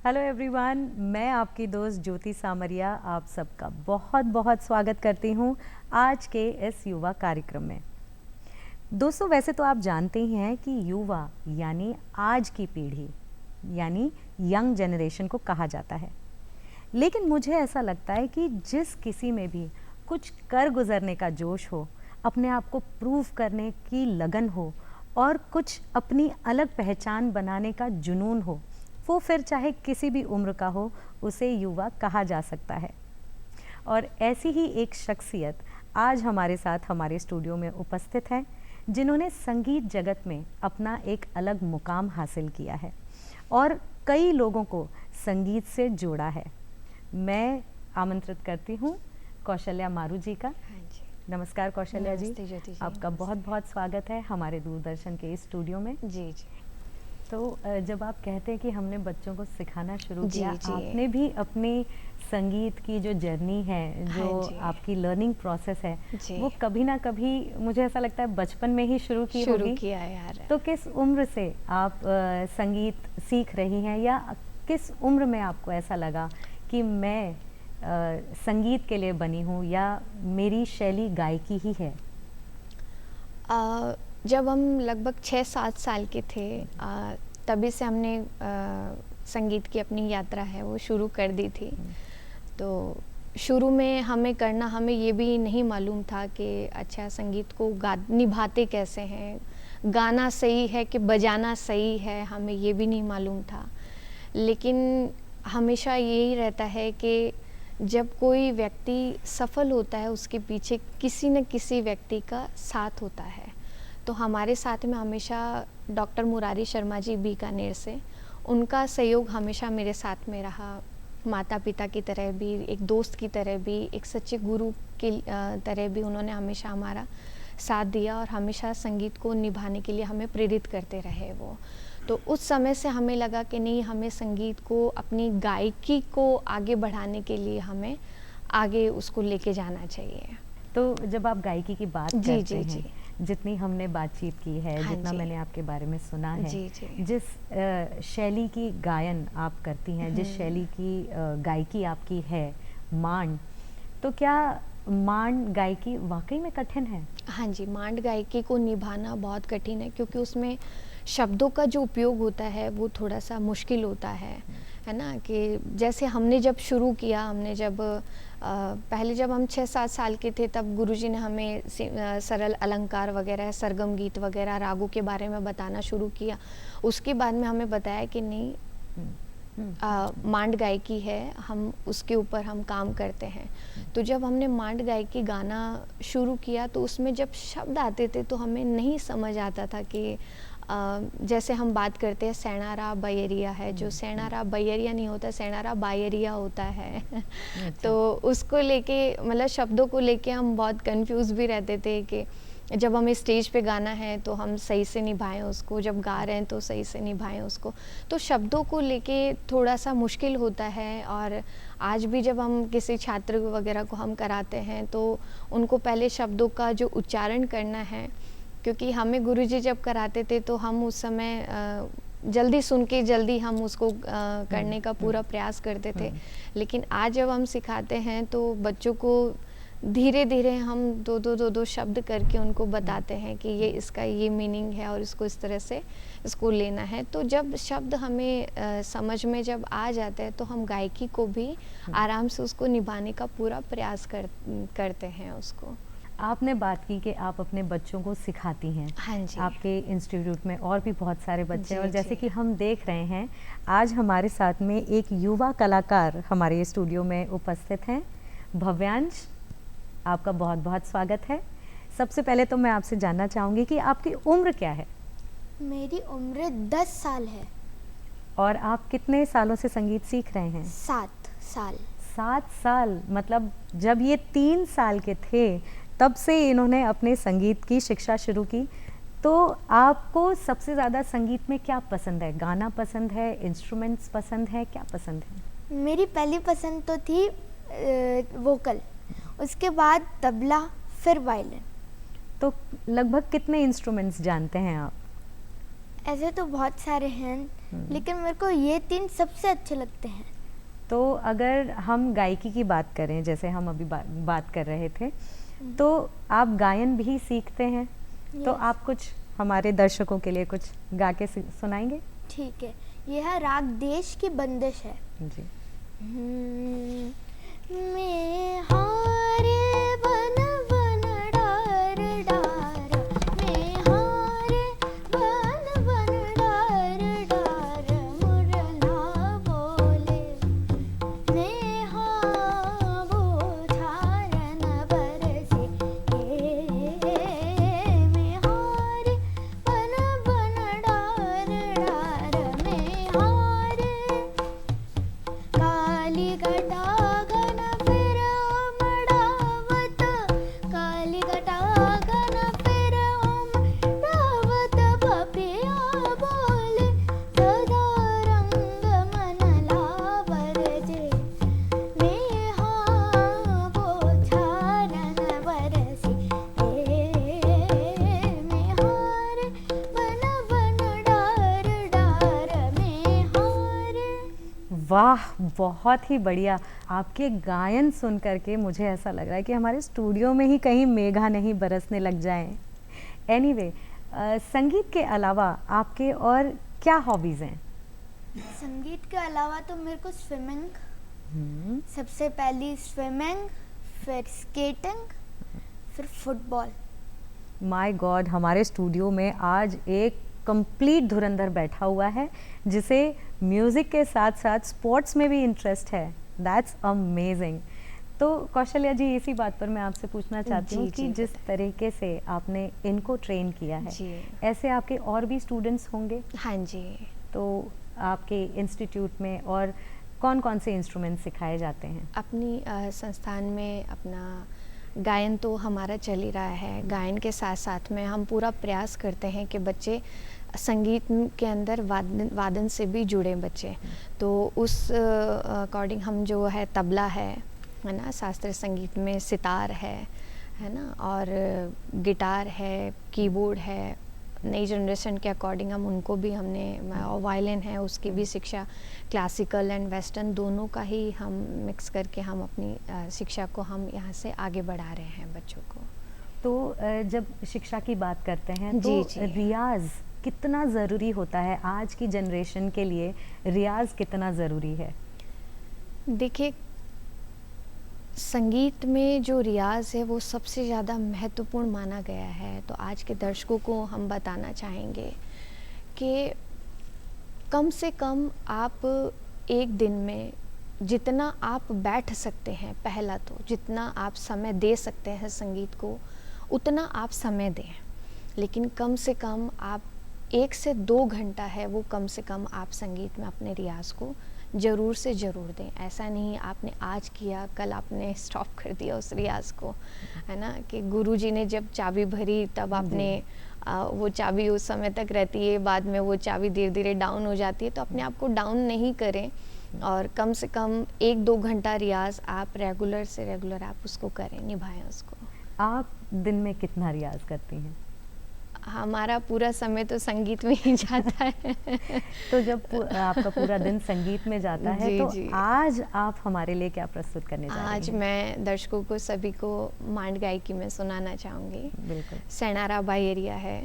Hello everyone, मैं आपकी दोस्त ज्योति सामरिया आप सबका बहुत बहुत स्वागत करती हूँ आज के इस युवा कार्यक्रम में। दोस्तों, वैसे तो आप जानते ही हैं कि युवा यानी आज की पीढ़ी यानी यंग जनरेशन को कहा जाता है, लेकिन मुझे ऐसा लगता है कि जिस किसी में भी कुछ कर गुजरने का जोश हो, अपने आप को प्रूव करने की लगन हो और कुछ अपनी अलग पहचान बनाने का जुनून हो, वो फिर चाहे किसी भी उम्र का हो, उसे युवा कहा जा सकता है। और ऐसी ही एक शख्सियत आज हमारे साथ हमारे स्टूडियो में उपस्थित है, जिन्होंने संगीत जगत में अपना एक अलग मुकाम हासिल किया है और कई लोगों को संगीत से जोड़ा है। मैं आमंत्रित करती हूँ कौशल्या मारू जी का। नमस्कार कौशल्या जी, आपका बहुत बहुत स्वागत है हमारे दूरदर्शन के इस स्टूडियो में। जी। तो जब आप कहते हैं कि हमने बच्चों को सिखाना शुरू किया, जी। आपने भी अपनी संगीत की जो जर्नी है, जो आपकी लर्निंग प्रोसेस है, वो कभी ना कभी मुझे ऐसा लगता है बचपन में ही शुरू किया है यार। तो किस उम्र से आप संगीत सीख रही हैं, या किस उम्र में आपको ऐसा लगा कि मैं संगीत के लिए बनी हूँ या मेरी शैली गायकी ही है? जब हम लगभग 6-7 साल के थे, तभी से हमने संगीत की अपनी यात्रा है वो शुरू कर दी थी। तो शुरू में हमें ये भी नहीं मालूम था कि अच्छा संगीत को निभाते कैसे हैं, गाना सही है कि बजाना सही है, हमें ये भी नहीं मालूम था। लेकिन हमेशा यही रहता है कि जब कोई व्यक्ति सफल होता है, उसके पीछे किसी न किसी व्यक्ति का साथ होता है। तो हमारे साथ में हमेशा डॉक्टर मुरारी शर्मा जी बीकानेर से, उनका सहयोग हमेशा मेरे साथ में रहा। माता पिता की तरह भी, एक दोस्त की तरह भी, एक सच्चे गुरु की तरह भी उन्होंने हमेशा हमारा साथ दिया और हमेशा संगीत को निभाने के लिए हमें प्रेरित करते रहे वो। तो उस समय से हमें लगा कि नहीं, हमें संगीत को, अपनी गायकी को आगे बढ़ाने के लिए हमें आगे उसको लेके जाना चाहिए। तो जब आप गायकी की बात करते हैं, जितनी हमने बातचीत की है, जितना मैंने आपके बारे में सुना है, जिस शैली की गायन आप करती हैं, जिस शैली की गायकी आपकी है, मांड, तो क्या मांड गायकी वाकई में कठिन है? हाँ जी, मांड गायकी को निभाना बहुत कठिन है, क्योंकि उसमें शब्दों का जो उपयोग होता है वो थोड़ा सा मुश्किल होता है ना। कि जैसे हमने जब शुरू किया, हमने जब पहले जब हम 6-7 साल के थे, तब गुरुजी ने हमें सरल अलंकार वगैरह, सरगम गीत वगैरह, रागों के बारे में बताना शुरू किया। उसके बाद में हमें बताया कि नहीं, मांड गायकी है, हम उसके ऊपर हम काम करते हैं। तो जब हमने मांड गायकी गाना शुरू किया, तो उसमें जब शब्द आते थे तो हमें नहीं समझ आता था कि जैसे हम बात करते हैं सैनारा बायरिया है, जो सैनारा बायरिया नहीं होता, सैनारा बायरिया होता है। तो उसको लेके, मतलब शब्दों को लेके हम बहुत कंफ्यूज भी रहते थे कि जब हमें स्टेज पे गाना है तो हम सही से निभाएं उसको, जब गा रहे हैं तो सही से निभाएं उसको। तो शब्दों को लेके थोड़ा सा मुश्किल होता है। और आज भी जब हम किसी छात्र वगैरह को हम कराते हैं तो उनको पहले शब्दों का जो उच्चारण करना है, क्योंकि हमें गुरुजी जब कराते थे तो हम उस समय जल्दी सुन के जल्दी हम उसको करने का पूरा प्रयास करते थे। लेकिन आज जब हम सिखाते हैं तो बच्चों को धीरे धीरे हम दो शब्द करके उनको बताते हैं कि ये इसका ये मीनिंग है और इसको इस तरह से इसको लेना है। तो जब शब्द हमें समझ में जब आ जाता है तो हम गायकी को भी आराम से उसको निभाने का पूरा प्रयास करते हैं उसको। आपने बात की कि आप अपने बच्चों को सिखाती हैं। हाँ जी। आपके इंस्टीट्यूट में और भी बहुत सारे बच्चे हैं, और जैसे कि हम देख रहे हैं, आज हमारे साथ में एक युवा कलाकार हमारे स्टूडियो में उपस्थित हैं। भव्यांश, आपका बहुत बहुत स्वागत है। सबसे पहले तो मैं आपसे जानना चाहूँगी कि आपकी उम्र क्या है? मेरी उम्र 10 साल है। और आप कितने सालों से संगीत सीख रहे हैं? 7 साल। 7 साल, मतलब जब ये 3 साल के थे तब से इन्होंने अपने संगीत की शिक्षा शुरू की। तो आपको सबसे ज़्यादा संगीत में क्या पसंद है? गाना पसंद है, इंस्ट्रूमेंट्स पसंद है, क्या पसंद है? मेरी पहली पसंद तो थी वोकल, उसके बाद तबला, फिर वायलिन। तो लगभग कितने इंस्ट्रूमेंट्स जानते हैं आप? ऐसे तो बहुत सारे हैं, लेकिन मेरे को ये 3 सबसे अच्छे लगते हैं। तो अगर हम गायकी की बात करें, जैसे हम अभी बात कर रहे थे, तो आप गायन भी सीखते हैं। तो Yes. आप कुछ हमारे दर्शकों के लिए कुछ गा के सुनाएंगे? ठीक है, यह है राग देश की बंदिश है। जी। मैं हारे बन बन डार डार, मैं हारे बन बन डार डार, मुरला बोले नेहा बोझार न बरसे, मैं हारे बन बन डार डार, मैं हारे काली घटागन फिर उमड़ावत, काली घटागन फिर उमड़ावत, पपिया बोले सदा रंग मन लावर जे, नेहा बोझार न बरसी, मैं हारे बन बन डार डार, मैं हारे। वाह, बहुत ही बढ़िया। आपके गायन सुन करके मुझे ऐसा लग रहा है कि हमारे स्टूडियो में ही कहीं मेघा नहीं बरसने लग जाएं। एनीवे, संगीत के अलावा आपके और क्या हॉबीज़ हैं? संगीत के अलावा तो मेरे को स्विमिंग, सबसे पहली स्विमिंग, फिर स्केटिंग, फिर फुटबॉल। माय गॉड, हमारे स्टूडियो में आज एक कंप्लीट धुरंधर बैठा हुआ है जिसे म्यूज़िक के साथ साथ स्पोर्ट्स में भी इंटरेस्ट है। That's amazing. तो कौशल्या जी, इसी बात पर मैं आपसे पूछना चाहती हूँ जी, कि जी, जिस तरीके से आपने इनको ट्रेन किया है, जी। ऐसे आपके और भी स्टूडेंट्स होंगे? हाँ जी। तो आपके इंस्टीट्यूट में और कौन कौन से इंस्ट्रूमेंट सिखाए जाते हैं? अपनी संस्थान में अपना गायन तो हमारा चल ही रहा है। गायन के साथ साथ में हम पूरा प्रयास करते हैं कि बच्चे संगीत के अंदर वादन से भी जुड़े बच्चे। तो उस अकॉर्डिंग हम जो है तबला है ना, शास्त्रीय संगीत में सितार है ना, और गिटार है, कीबोर्ड है। नई जनरेशन के अकॉर्डिंग हम उनको भी हमने, और वायलिन है उसकी भी शिक्षा, क्लासिकल एंड वेस्टर्न दोनों का ही हम मिक्स करके हम अपनी शिक्षा को हम यहाँ से आगे बढ़ा रहे हैं बच्चों को। तो जब शिक्षा की बात करते हैं तो जी, जी। रियाज कितना ज़रूरी होता है आज की जनरेशन के लिए? रियाज कितना ज़रूरी है? देखिए, संगीत में जो रियाज है वो सबसे ज़्यादा महत्वपूर्ण माना गया है। तो आज के दर्शकों को हम बताना चाहेंगे कि कम से कम आप एक दिन में जितना आप बैठ सकते हैं, पहला तो जितना आप समय दे सकते हैं संगीत को उतना आप समय दें, लेकिन कम से कम आप 1 से 2 घंटा है वो कम से कम आप संगीत में अपने रियाज को ज़रूर से ज़रूर दें। ऐसा नहीं आपने आज किया कल आपने स्टॉप कर दिया उस रियाज को, है ना, कि गुरुजी ने जब चाबी भरी तब आपने वो चाबी उस समय तक रहती है, बाद में वो चाबी धीरे धीरे डाउन हो जाती है। तो अपने आप को डाउन नहीं करें और कम से कम 1-2 घंटा रियाज आप रेगुलर से रेगुलर आप उसको करें, निभाएं उसको। आप दिन में कितना रियाज करती हैं? हमारा पूरा समय तो संगीत में ही जाता है। तो जब आपका पूरा दिन संगीत में जाता है जी, तो जी। आज आप हमारे लिए क्या प्रस्तुत करने जा रही आज हैं? मैं दर्शकों को सभी को मांड गायकी में सुनाना चाहूँगी। बिल्कुल। सेनारा बाई एरिया है।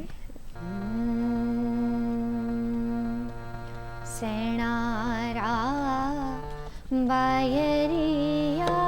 सेनारा बाई एरिया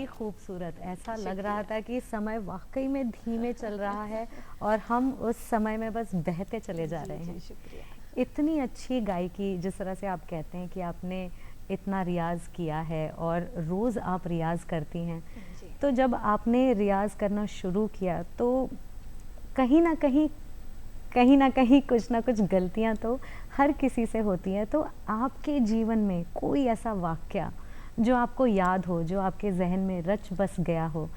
खूबसूरत, ऐसा लग शुक्रिया। रहा था कि समय वाक़ई में धीमे चल रहा है और हम उस समय में बस बहते चले जा जी, रहे जी, हैं। शुक्रिया। इतनी अच्छी गायकी, जिस तरह से आप कहते हैं कि आपने इतना रियाज़ किया है और रोज़ आप रियाज़ करती हैं। जी। तो जब आपने रियाज़ करना शुरू किया तो कहीं न कहीं कुछ न कुछ गलतियाँ तो हर किसी से होती हैं। तो आपके जीवन में कोई ऐसा वाक़या जो आपको याद हो, जो आपके ज़हन में रच बस गया हो,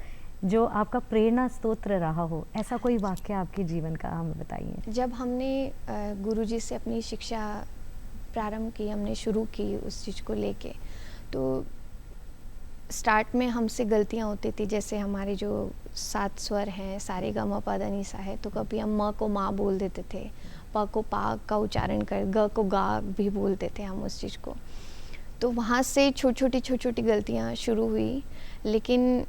जो आपका प्रेरणा स्तोत्र रहा हो, ऐसा कोई वाक़या आपके जीवन का हमें बताइए? जब हमने गुरुजी से अपनी शिक्षा प्रारंभ की, हमने शुरू की उस चीज़ को लेके, तो स्टार्ट में हमसे गलतियाँ होती थी। जैसे हमारे जो 7 स्वर हैं, सारे गा मा पा धा नि सा है, तो कभी हम म को माँ बोल देते थे, प को पा का उच्चारण कर, ग को गा भी बोलते थे हम उस चीज़ को। तो वहाँ से छोटी-छोटी गलतियाँ शुरू हुई, लेकिन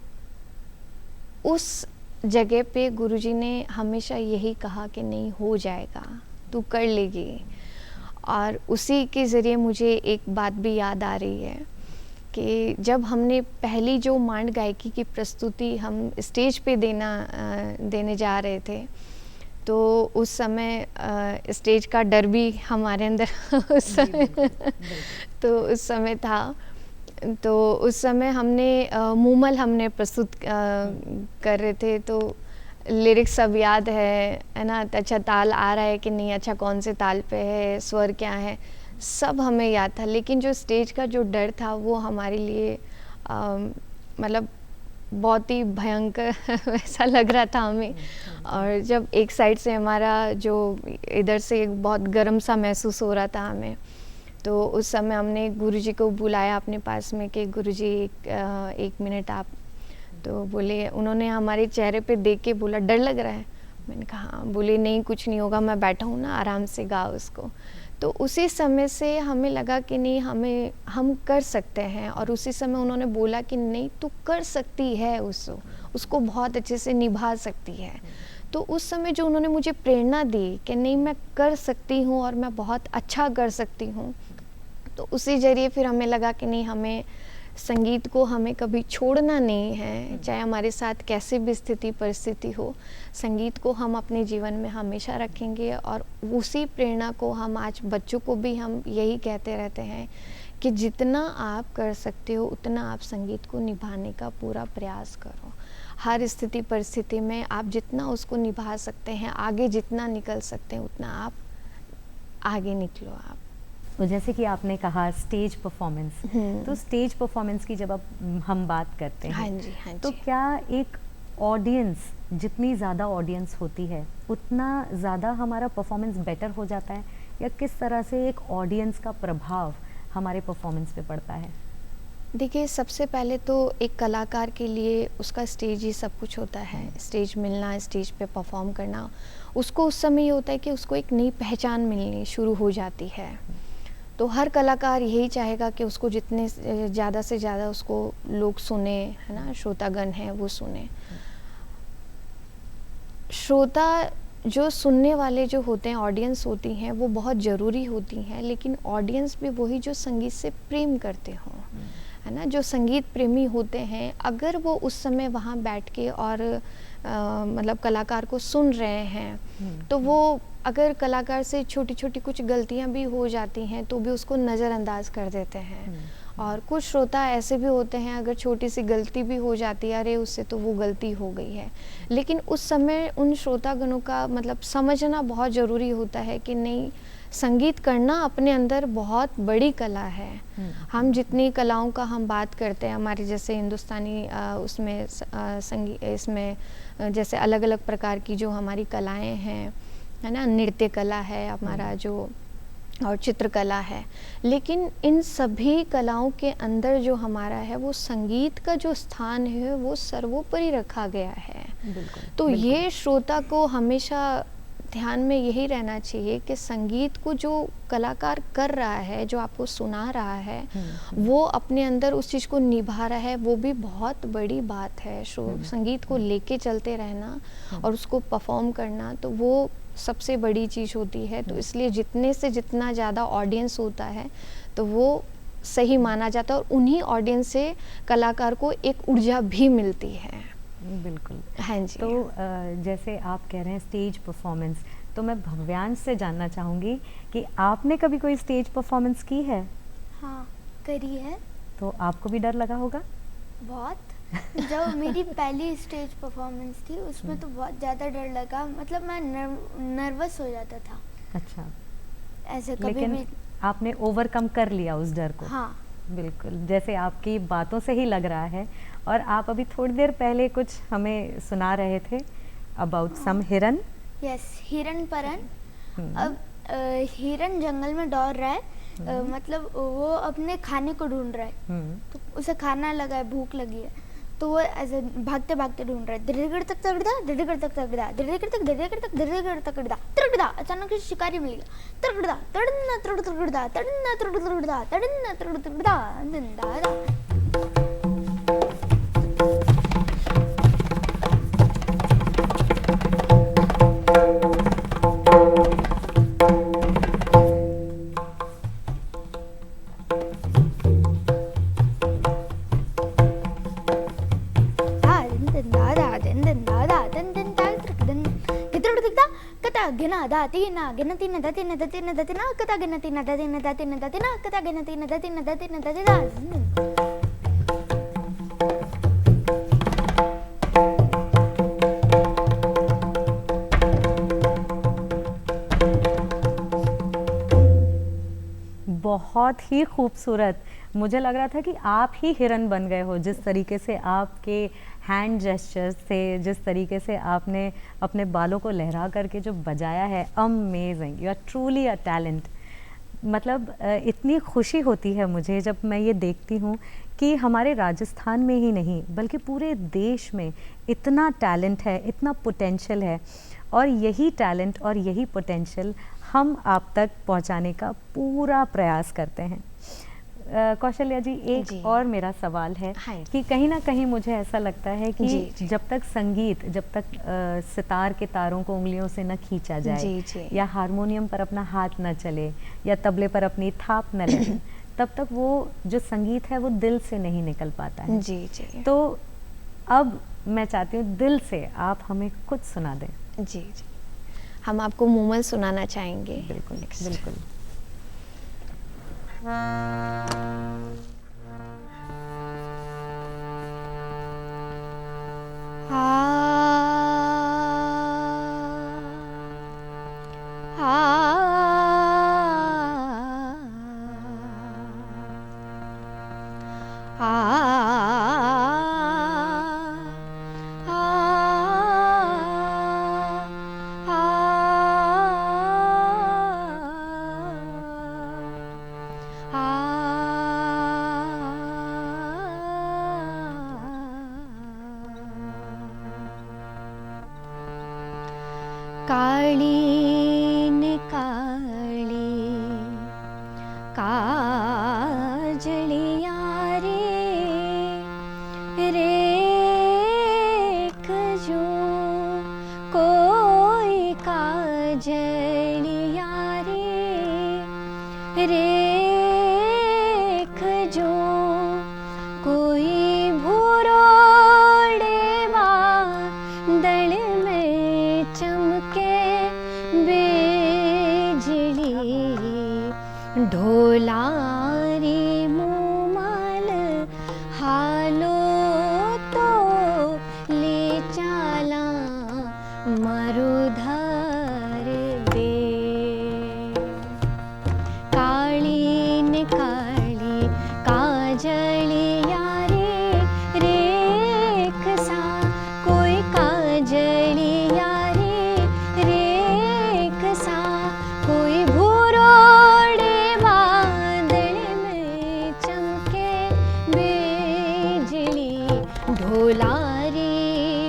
उस जगह पे गुरुजी ने हमेशा यही कहा कि नहीं, हो जाएगा, तू कर लेगी। और उसी के ज़रिए मुझे एक बात भी याद आ रही है कि जब हमने पहली जो मांड गायकी की प्रस्तुति हम स्टेज पे देने जा रहे थे, तो उस समय स्टेज का डर भी हमारे अंदर उस समय तो उस समय था। तो उस समय हमने मूमल हमने प्रस्तुत कर रहे थे, तो लिरिक्स सब याद है ना? अच्छा ताल आ रहा है कि नहीं, अच्छा कौन से ताल पे है, स्वर क्या है, सब हमें याद था। लेकिन जो स्टेज का जो डर था वो हमारे लिए मतलब बहुत ही भयंकर वैसा लग रहा था हमें। और जब एक साइड से हमारा जो इधर से बहुत गर्म सा महसूस हो रहा था हमें, तो उस समय हमने गुरुजी को बुलाया अपने पास में कि गुरुजी एक मिनट आप। तो बोले, उन्होंने हमारे चेहरे पे देख के बोला, डर लग रहा है? मैंने कहा हाँ। बोले नहीं, कुछ नहीं होगा, मैं बैठा हूँ ना, आराम से गा उसको। तो उसी समय से हमें लगा कि नहीं, हम कर सकते हैं। और उसी समय उन्होंने बोला कि नहीं, तू कर सकती है, उसको बहुत अच्छे से निभा सकती है। तो उस समय जो उन्होंने मुझे प्रेरणा दी कि नहीं, मैं कर सकती हूँ और मैं बहुत अच्छा कर सकती हूँ, तो उसी ज़रिए फिर हमें लगा कि नहीं, हमें संगीत को हमें कभी छोड़ना नहीं है, चाहे हमारे साथ कैसे भी स्थिति परिस्थिति हो, संगीत को हम अपने जीवन में हमेशा रखेंगे। और उसी प्रेरणा को हम आज बच्चों को भी हम यही कहते रहते हैं कि जितना आप कर सकते हो उतना आप संगीत को निभाने का पूरा प्रयास करो। हर स्थिति परिस्थिति में आप जितना उसको निभा सकते हैं, आगे जितना निकल सकते हैं, उतना आप आगे निकलो आप। तो जैसे कि आपने कहा स्टेज परफॉर्मेंस, तो स्टेज परफॉर्मेंस की जब हम बात करते हैं, हाँ जी, हाँ तो जी। क्या एक ऑडियंस, जितनी ज़्यादा ऑडियंस होती है उतना ज़्यादा हमारा परफॉर्मेंस बेटर हो जाता है, या किस तरह से एक ऑडियंस का प्रभाव हमारे परफॉर्मेंस पे पड़ता है? देखिए, सबसे पहले तो एक कलाकार के लिए उसका स्टेज ही सब कुछ होता है। स्टेज मिलना, स्टेज पे परफॉर्म करना, उसको उस समय ये होता है कि उसको एक नई पहचान मिलनी शुरू हो जाती है। तो हर कलाकार यही चाहेगा कि उसको जितने ज़्यादा से ज़्यादा उसको लोग सुने, है ना, श्रोतागण हैं वो सुने। श्रोता जो सुनने वाले जो होते हैं, ऑडियंस होती हैं, वो बहुत ज़रूरी होती हैं, लेकिन ऑडियंस भी वही जो संगीत से प्रेम करते हों, है ना, जो संगीत प्रेमी होते हैं। अगर वो उस समय वहाँ बैठ के और मतलब कलाकार को सुन रहे हैं, तो वो अगर कलाकार से छोटी-छोटी कुछ गलतियाँ भी हो जाती हैं तो भी उसको नज़रअंदाज कर देते हैं। और कुछ श्रोता ऐसे भी होते हैं, अगर छोटी सी गलती भी हो जाती है, अरे उससे तो वो गलती हो गई है। लेकिन उस समय उन श्रोतागणों का मतलब समझना बहुत ज़रूरी होता है कि नहीं, संगीत करना अपने अंदर बहुत बड़ी कला है। हम जितनी कलाओं का हम बात करते हैं, हमारे जैसे हिंदुस्तानी उसमें संगीत, इसमें जैसे अलग अलग प्रकार की जो हमारी कलाएं हैं, है ना, नृत्य कला है हमारा जो, और चित्रकला है, लेकिन इन सभी कलाओं के अंदर जो हमारा है वो संगीत का जो स्थान है वो सर्वोपरि रखा गया है। तो ये श्रोता को हमेशा ध्यान में यही रहना चाहिए कि संगीत को जो कलाकार कर रहा है, जो आपको सुना रहा है, वो अपने अंदर उस चीज़ को निभा रहा है, वो भी बहुत बड़ी बात है। संगीत को लेके चलते रहना और उसको परफॉर्म करना, तो वो सबसे बड़ी चीज़ होती है। तो इसलिए जितने से जितना ज़्यादा ऑडियंस होता है, तो वो सही माना जाता है और उन्हीं ऑडियंस से कलाकार को एक ऊर्जा भी मिलती है। बिल्कुल। हाँ जी। तो जैसे आप कह रहे हैं स्टेज परफॉर्मेंस, तो मैं भव्यांश से जानना चाहूँगी कि आपने कभी कोई स्टेज परफॉर्मेंस की है? हाँ, करी है तो आपको भी डर लगा होगा? बहुत। जब मेरी पहली स्टेज परफॉर्मेंस थी उसमें तो बहुत ज़्यादा डर लगा, मतलब मैं नर्वस हो जाता था। अच्छा, ऐसे कभी लेकिन भी। आपने ओवरकम कर लिया उस डर को। हाँ। बिल्कुल, जैसे आपकी बातों से ही लग रहा है। और आप अभी थोड़ी देर पहले कुछ हमें सुना रहे थे अबाउट सम हिरन। यस, हिरन परन। हम्म। अब हिरन जंगल में दौड़ रहा है, मतलब वो अपने खाने को ढूंढ रहा है। तो उसे खाना लगा है, भूख लगी है, तो वो ऐसे भागते भागते ढूंढ रहा है। धीरे तक तगड़ा, धीरे तक तगड़ा, धीरे तक धीरे तक तगड़ा। अचानक से शिकारी मिल गया। तगड़ा तड़ना तगड़ा, तड़ना तगड़ा, तड़ना तगड़ा, जिंदा। गिना दातीना गिनतीना दतीना दतीना दतीना कता गिनतीना दतीना दतीना दतीना कता गिनतीना दतीना दतीना दतीना। बहुत ही खूबसूरत। मुझे लग रहा था कि आप ही हिरन बन गए हो, जिस तरीके से आपके हैंड जेस्चर्स थे, जिस तरीके से आपने अपने बालों को लहरा करके जो बजाया है। Amazing, you are truly a talent. मतलब इतनी खुशी होती है मुझे जब मैं ये देखती हूँ कि हमारे राजस्थान में ही नहीं बल्कि पूरे देश में इतना टैलेंट है, इतना पोटेंशियल है, और यही टैलेंट और यही पोटेंशियल हम आप तक पहुंचाने का पूरा प्रयास करते हैं। कौशल्या जी, एक जी। और मेरा सवाल है हाँ। कि कहीं ना कहीं मुझे ऐसा लगता है कि जी। जब तक संगीत, जब तक सितार के तारों को उंगलियों से न खींचा जाए, जी। या हारमोनियम पर अपना हाथ न चले, या तबले पर अपनी थाप न लगे, तब तक वो जो संगीत है वो दिल से नहीं निकल पाता है। जी। तो अब मैं चाहती हूँ दिल से आप हमें कुछ सुना दें। जी। हम आपको मूमल सुनाना चाहेंगे। बिल्कुल Next. बिल्कुल। काली ने काली काजलिया रे रेख जो कोई काजलिया रे रेख जो कोई भूरोड़े बादल में चमके बिजली ढोलारी मूमल हालो तो ले चाला मरुधर दे। काली ने काली काजलिया रे रेख सा कोई काजलिया रे रेख सा कोई भूरोड़े बादल में चमके बिजली ढोलारी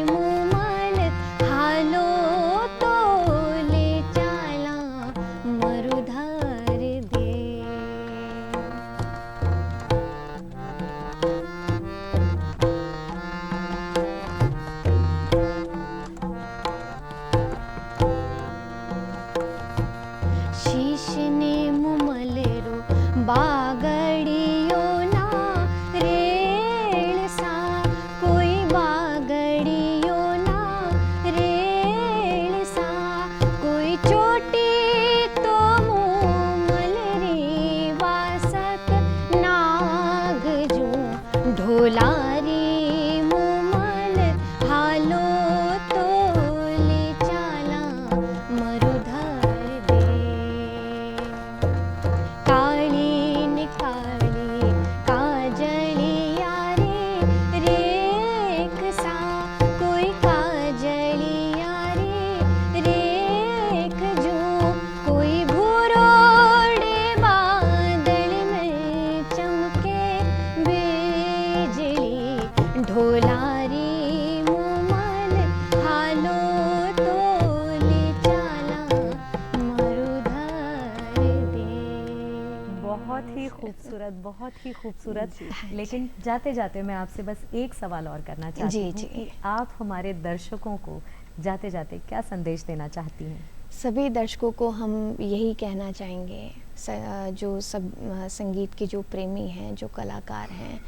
मूमल हालो तो ले चाला मरुधर दे। शीश ने मुमल रो बागड़ियो बहुत ही खूबसूरत, बहुत ही खूबसूरत। लेकिन जाते जाते मैं आपसे बस एक सवाल और करना चाहती जी, हूँ जी। कि आप हमारे दर्शकों को जाते जाते क्या संदेश देना चाहती हैं? सभी दर्शकों को हम यही कहना चाहेंगे, जो संगीत के जो प्रेमी हैं, जो कलाकार हैं,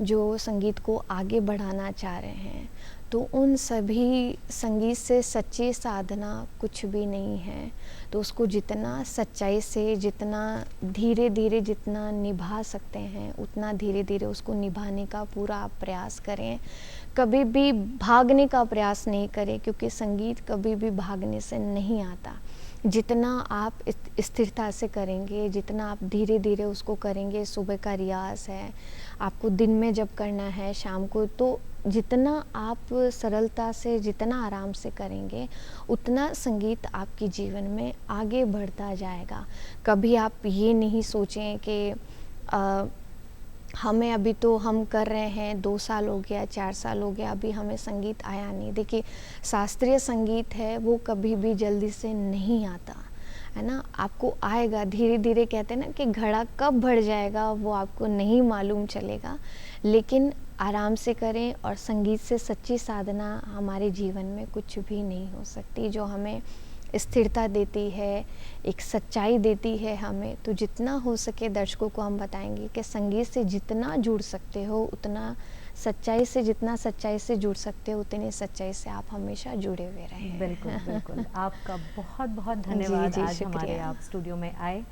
जो संगीत को आगे बढ़ाना चाह रहे हैं, तो उन सभी संगीत से सच्ची साधना कुछ भी नहीं है। तो उसको जितना सच्चाई से, जितना धीरे-धीरे जितना निभा सकते हैं, उतना धीरे-धीरे उसको निभाने का पूरा आप प्रयास करें। कभी भी भागने का प्रयास नहीं करें, क्योंकि संगीत कभी भी भागने से नहीं आता। जितना आप स्थिरता से करेंगे, जितना आप धीरे-धीरे उसको करेंगे, सुबह का रियाज़ है, आपको दिन में जब करना है, शाम को, तो जितना आप सरलता से, जितना आराम से करेंगे, उतना संगीत आपके जीवन में आगे बढ़ता जाएगा। कभी आप ये नहीं सोचें कि हमें अभी तो हम कर रहे हैं, 2 साल हो गया, 4 साल हो गया, अभी हमें संगीत आया नहीं। देखिए, शास्त्रीय संगीत है वो कभी भी जल्दी से नहीं आता, है ना? आपको आएगा धीरे-धीरे। कहते हैं ना कि घड़ा कब भर जाएगा वो आपको नहीं मालूम चलेगा, लेकिन आराम से करें। और संगीत से सच्ची साधना हमारे जीवन में कुछ भी नहीं हो सकती, जो हमें स्थिरता देती है, एक सच्चाई देती है हमें। तो जितना हो सके दर्शकों को हम बताएंगे कि संगीत से जितना जुड़ सकते हो उतना सच्चाई से, जितना सच्चाई से जुड़ सकते हो उतनी सच्चाई से आप हमेशा जुड़े हुए रहें। बिल्कुल, बिल्कुल। आपका बहुत बहुत धन्यवाद जी, आज हमारे शुक्रिया। आप स्टूडियो में आए।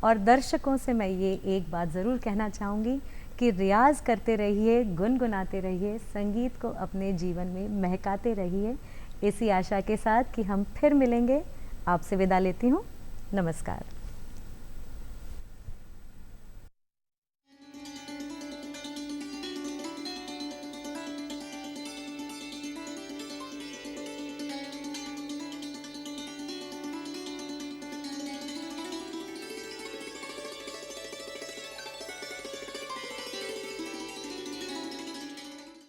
और दर्शकों से मैं ये एक बात ज़रूर कहना चाहूँगी कि रियाज़ करते रहिए, गुनगुनाते रहिए, संगीत को अपने जीवन में महकाते रहिए। इसी आशा के साथ कि हम फिर मिलेंगे, आपसे विदा लेती हूँ। नमस्कार।